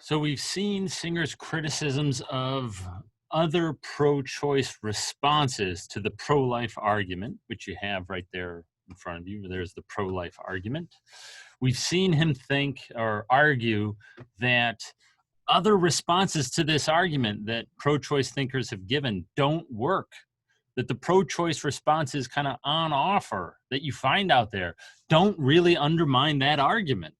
So we've seen Singer's criticisms of other pro-choice responses to the pro-life argument, which you have right there in front of you. There's the pro-life argument. We've seen him think or argue that other responses to this argument that pro-choice thinkers have given don't work, that the pro-choice responses kind of on offer that you find out there don't really undermine that argument.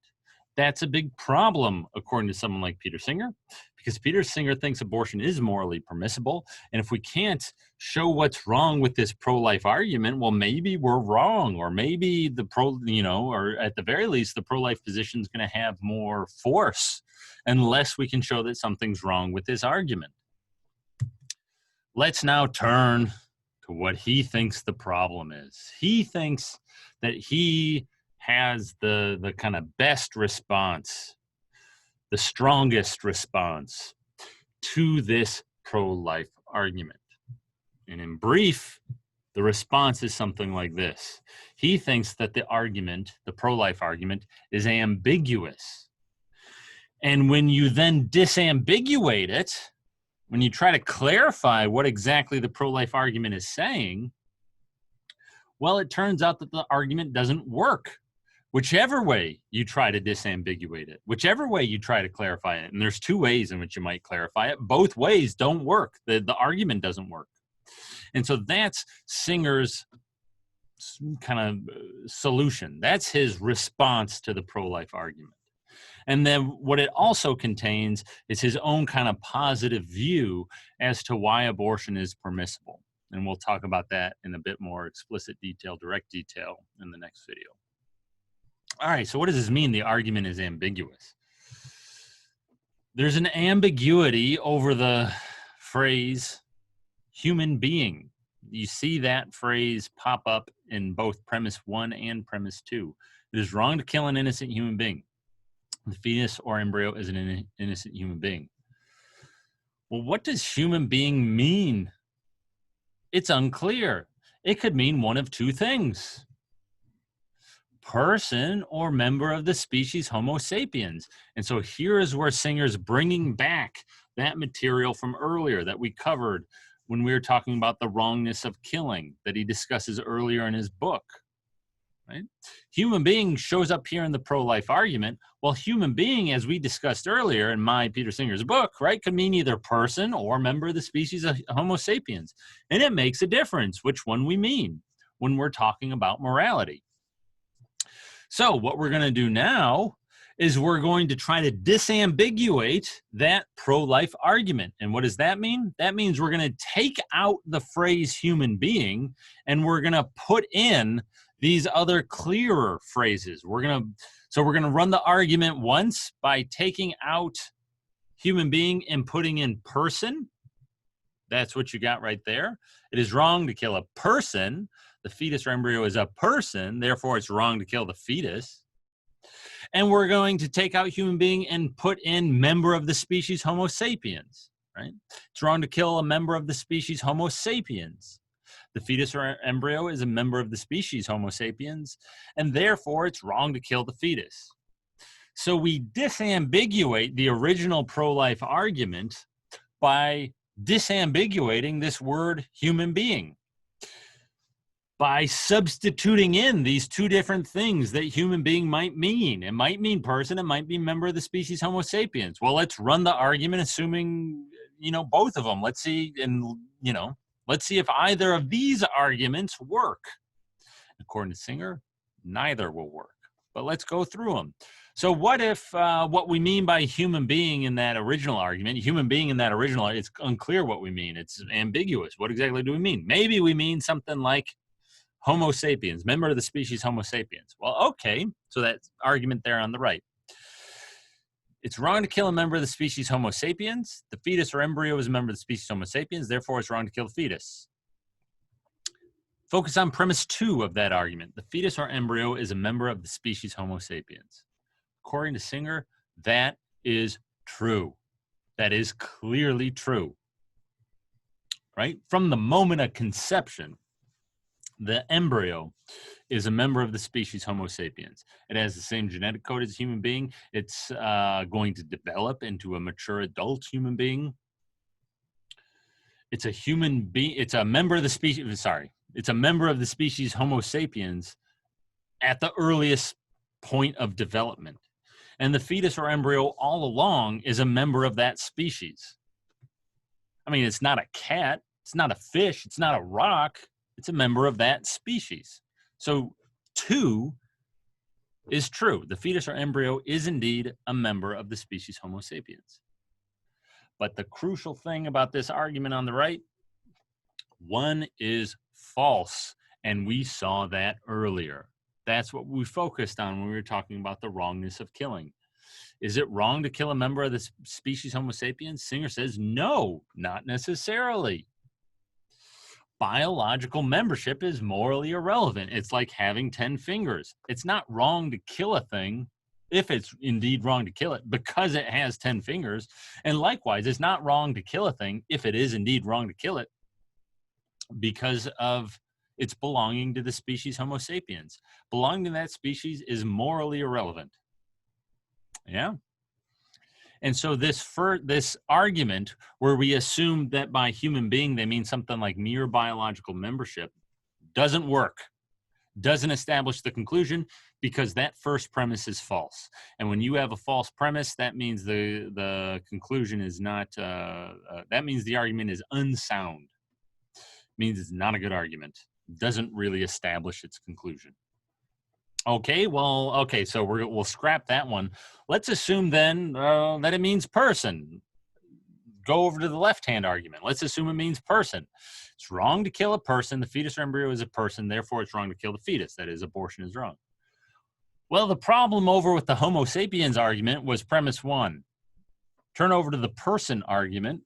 That's a big problem, according to someone like Peter Singer, because Peter Singer thinks abortion is morally permissible. And if we can't show what's wrong with this pro-life argument, well, maybe we're wrong, or maybe the or at the very least, the pro-life position is going to have more force unless we can show that something's wrong with this argument. Let's now turn to what he thinks the problem is. He thinks that he has the kind of best response, the strongest response to this pro-life argument. And in brief, the response is something like this. He thinks that the argument, the pro-life argument, is ambiguous. And when you then disambiguate it, when you try to clarify what exactly the pro-life argument is saying, well, it turns out that the argument doesn't work. Whichever way you try to disambiguate it, whichever way you try to clarify it, and there's two ways in which you might clarify it, both ways don't work. The argument doesn't work. And so that's Singer's kind of solution. That's his response to the pro-life argument. And then what it also contains is his own kind of positive view as to why abortion is permissible. And we'll talk about that in a bit more explicit detail, direct detail in the next video. All right, so what does this mean? The argument is ambiguous. There's an ambiguity over the phrase human being. You see that phrase pop up in both premise 1 and premise 2. It is wrong to kill an innocent human being. The fetus or embryo is an innocent human being. Well, what does human being mean? It's unclear. It could mean one of two things: person or member of the species Homo sapiens. And so here is where Singer's bringing back that material from earlier that we covered when we were talking about the wrongness of killing that he discusses earlier in his book. Right? Human being shows up here in the pro-life argument. Well, human being, as we discussed earlier in my Peter Singer's book, right, could mean either person or member of the species of Homo sapiens. And it makes a difference which one we mean when we're talking about morality. So what we're going to do now is we're going to try to disambiguate that pro-life argument. And what does that mean? That means we're going to take out the phrase human being and we're going to put in these other clearer phrases. We're going to run the argument once by taking out human being and putting in person. That's what you got right there. It is wrong to kill a person. The fetus or embryo is a person, therefore it's wrong to kill the fetus. And we're going to take out human being and put in member of the species Homo sapiens, right? It's wrong to kill a member of the species Homo sapiens. The fetus or embryo is a member of the species Homo sapiens, and therefore it's wrong to kill the fetus. So we disambiguate the original pro-life argument by disambiguating this word human being, by substituting in these two different things that human being might mean. It might mean person, it might be member of the species Homo sapiens. Well, let's run the argument assuming, both of them. Let's see, let's see if either of these arguments work. According to Singer, neither will work. But let's go through them. So what if what we mean by human being in that original argument, it's unclear what we mean. It's ambiguous. What exactly do we mean? Maybe we mean something like Homo sapiens, member of the species Homo sapiens. Well, okay, so that argument there on the right. It's wrong to kill a member of the species Homo sapiens. The fetus or embryo is a member of the species Homo sapiens. Therefore, it's wrong to kill the fetus. Focus on premise 2 of that argument. The fetus or embryo is a member of the species Homo sapiens. According to Singer, that is true. That is clearly true. Right? From the moment of conception, the embryo is a member of the species Homo sapiens. It has the same genetic code as a human being. It's going to develop into a mature adult human being. It's a human being. It's a member of the species. Sorry. It's a member of the species Homo sapiens at the earliest point of development. And the fetus or embryo all along is a member of that species. I mean, it's not a cat. It's not a fish. It's not a rock. It's a member of that species. So 2 is true. The fetus or embryo is indeed a member of the species Homo sapiens. But the crucial thing about this argument on the right, 1 is false. And we saw that earlier. That's what we focused on when we were talking about the wrongness of killing. Is it wrong to kill a member of the species Homo sapiens? Singer says, no, not necessarily. Biological membership is morally irrelevant. It's like having 10 fingers. It's not wrong to kill a thing if it's indeed wrong to kill it because it has 10 fingers. And likewise, it's not wrong to kill a thing if it is indeed wrong to kill it because of its belonging to the species Homo sapiens. Belonging to that species is morally irrelevant. Yeah. And so this argument where we assume that by human being they mean something like mere biological membership doesn't work, doesn't establish the conclusion, because that first premise is false. And when you have a false premise, that means the conclusion is not, that means the argument is unsound. It means it's not a good argument. It doesn't really establish its conclusion. Okay, well, okay, so we'll scrap that one. Let's assume then that it means person. Go over to the left-hand argument. Let's assume it means person. It's wrong to kill a person. The fetus or embryo is a person. Therefore, it's wrong to kill the fetus. That is, abortion is wrong. Well, the problem over with the Homo sapiens argument was premise 1. Turn over to the person argument.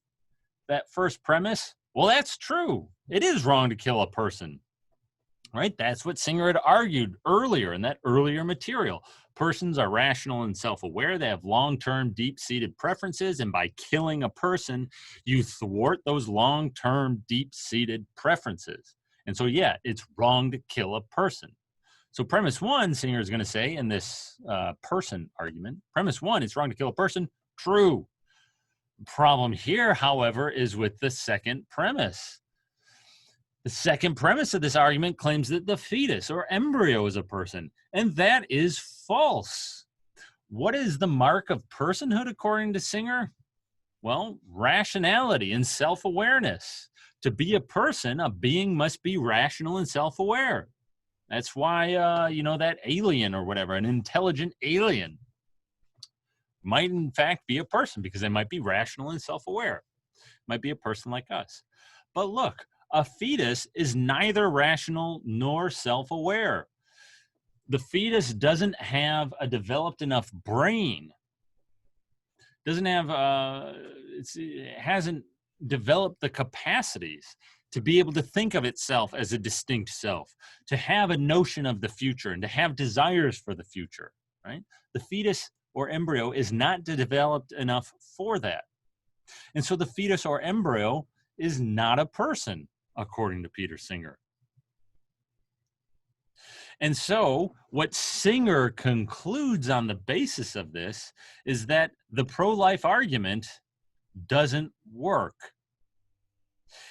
That first premise, well, that's true. It is wrong to kill a person. Right? That's what Singer had argued earlier in that earlier material. Persons are rational and self-aware. They have long-term, deep-seated preferences. And by killing a person, you thwart those long-term, deep-seated preferences. And so, yeah, it's wrong to kill a person. So premise 1, Singer is going to say in this person argument, premise 1, it's wrong to kill a person. True. The problem here, however, is with the second premise. The second premise of this argument claims that the fetus or embryo is a person, and that is false. What is the mark of personhood according to Singer? Well, rationality and self-awareness. To be a person, a being must be rational and self-aware. That's why, that alien or whatever, an intelligent alien, might in fact be a person because they might be rational and self-aware. Might be a person like us. But look, a fetus is neither rational nor self-aware. The fetus doesn't have a developed enough brain. Doesn't have, it hasn't developed the capacities to be able to think of itself as a distinct self, to have a notion of the future and to have desires for the future, right? The fetus or embryo is not developed enough for that. And so the fetus or embryo is not a person, according to Peter Singer. And so what Singer concludes on the basis of this is that the pro-life argument doesn't work.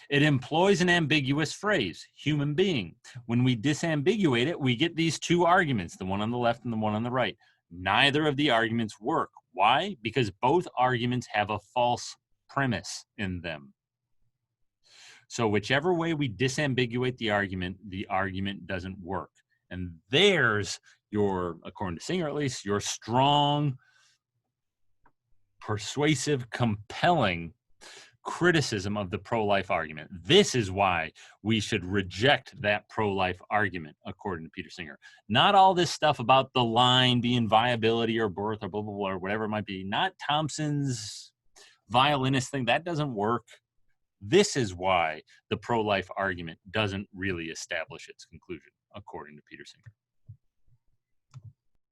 It employs an ambiguous phrase, human being. When we disambiguate it, we get these two arguments, the one on the left and the one on the right. Neither of the arguments work. Why? Because both arguments have a false premise in them. So whichever way we disambiguate the argument doesn't work. And there's your, according to Singer at least, your strong, persuasive, compelling criticism of the pro-life argument. This is why we should reject that pro-life argument, according to Peter Singer. Not all this stuff about the line being viability or birth or blah, blah, blah, or whatever it might be. Not Thompson's violinist thing. That doesn't work. This is why the pro-life argument doesn't really establish its conclusion, according to Peter Singer.